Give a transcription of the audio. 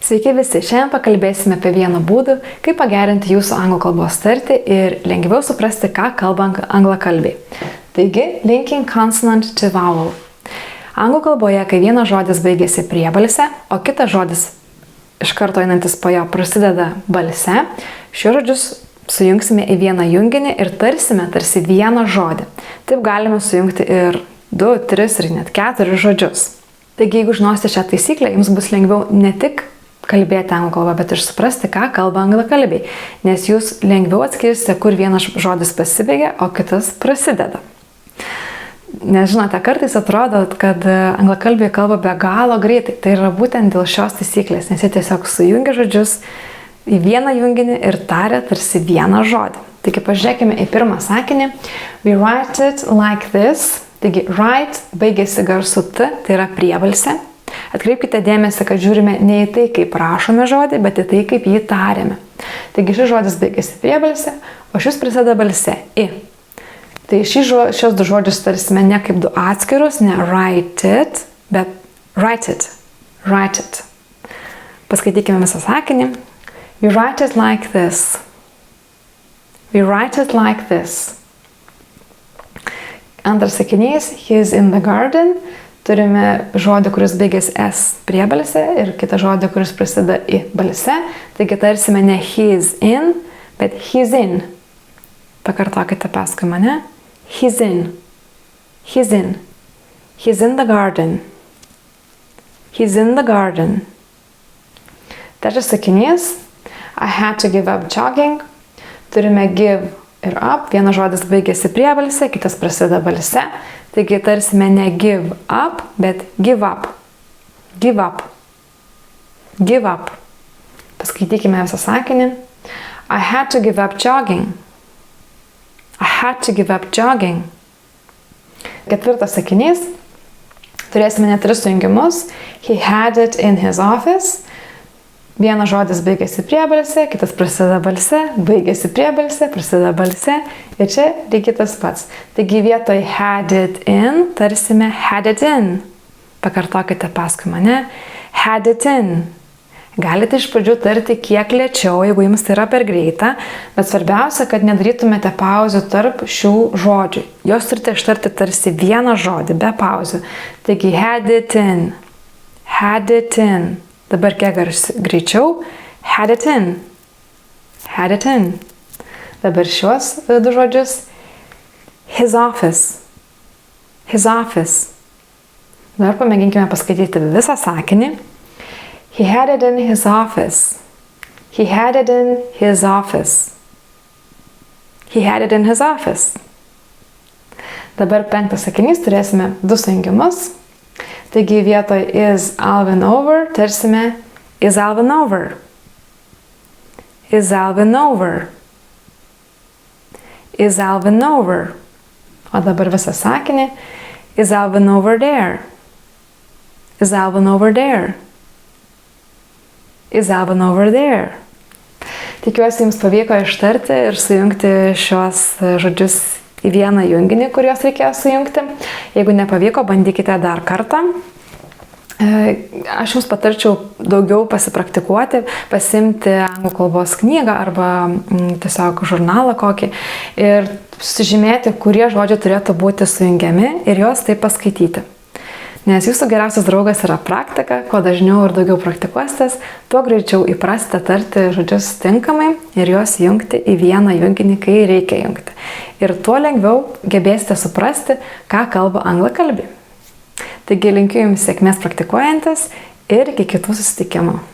Sveiki visi, šiandien pakalbėsime apie vieną būdą, kaip pagerinti jūsų anglų kalbos tartį ir lengviau suprasti, ką kalba anglakalbiai. Taigi, linking consonant to vowel. Anglų kalboje, kai vienas žodis baigėsi priebalse, o kitas žodis iš karto einantis po jo prasideda balse, šiuos žodžius sujungsime į vieną junginį ir tarsime tarsi vieną žodį. Taip galime sujungti ir 2, 3 ir net 4 žodžius. Taigi, jeigu žinosite šią taisyklę, jums bus lengviau ne tik kalbėti anglų kalbą, bet ir suprasti, ką kalba anglakalbiai, nes jūs lengviau atskirsite, kur vienas žodis pasibaigia, o kitas prasideda. Nes žinote, kartais atrodo, kad anglakalbiai kalba be galo greitai. Tai yra būtent dėl šios taisyklės, nes jie tiesiog sujungia žodžius į vieną junginį ir taria tarsi vieną žodį. Taigi pažiūrėkime į pirmą sakinį. We write it like this. Taigi write baigėsi garsu T, tai yra priebalsė. Atkreipkite dėmesį, kad žiūrime ne į tai, kaip rašome žodį, bet į tai, kaip jį tariame. Taigi šis žodis baigėsi priebalsė, o šis prasideda balse I. Tai šios du žodžius tarsime ne kaip du atskirus, ne write it, bet write it. Write it. Paskaitykime visą sakinį. We write it like this. We write it like this. Antras sakinys, he is in the garden. Turime žodį, kuris baigėsi S priebalse ir kitą žodį, kuris prasideda I balse. Taigi tarsime ne he is in, bet he's in. Pakartokite paskui mane. He's in. He's in. He's in the garden. He's in the garden. Trečias sakinys. I had to give up jogging. Turime give ir up. Vienas žodis baigėsi priebalse, kitas prasideda balse. Taigi tarsime ne give up, bet give up. Give up. Give up. Paskaitykime visą sakinį. I had to give up jogging. I had to give up jogging. Ketvirtas sakinys. Turėsime net 3 sujungimus. He had it in his office. Vienas žodis baigėsi priebalse, kitas prasideda balse, baigėsi priebalse, prasideda balse ir čia lygiai tas pats. Taigi vietoj had it in, tarsime had it in. Pakartokite paskui mane. Had it in. Galite iš pradžių tarti kiek lėčiau, jeigu jums tai yra per greita, bet svarbiausia, kad nedarytumėte pauzių tarp šių žodžių. Jos turite ištarti tarsi vieną žodį, be pauzių. Taigi had it in. Had it in. Dabar kiek greičiau. Had it in. Had it in. Dabar šios du žodžius. His office. His office. Dabar pamėginkime paskaityti visą sakinį. He had it in his office. He had it in his office. He had it in his office. Dabar 5 sakinys turėsime 2 sujungimus. Taigi vietoj is Alvin over, tarsime is Alvin over. Is Alvin over. Is Alvin over. O dabar visą sakinį. Is Alvin over there. Is Alvin over there. Is Alvin over there. Tikiuosi jums pavyko ištarti ir sujungti šios žodžius į vieną junginį, kuriuos reikėjo sujungti. Jeigu nepavyko, bandykite dar kartą. Aš jums patarčiau daugiau pasipraktikuoti, pasimti anglų kalbos knygą arba tiesiog žurnalą kokį ir susižymėti, kurie žodžiai turėtų būti sujungiami ir juos taip paskaityti. Nes jūsų geriausias draugas yra praktika, kuo dažniau ir daugiau praktikuositės, tuo greičiau įprasite tarti žodžius tinkamai ir juos jungti į vieną junginį, kai reikia jungti. Ir tuo lengviau gebėsite suprasti, ką kalba anglakalbiai. Taigi linkiu jums sėkmės praktikuojantis ir iki kitų susitikimų.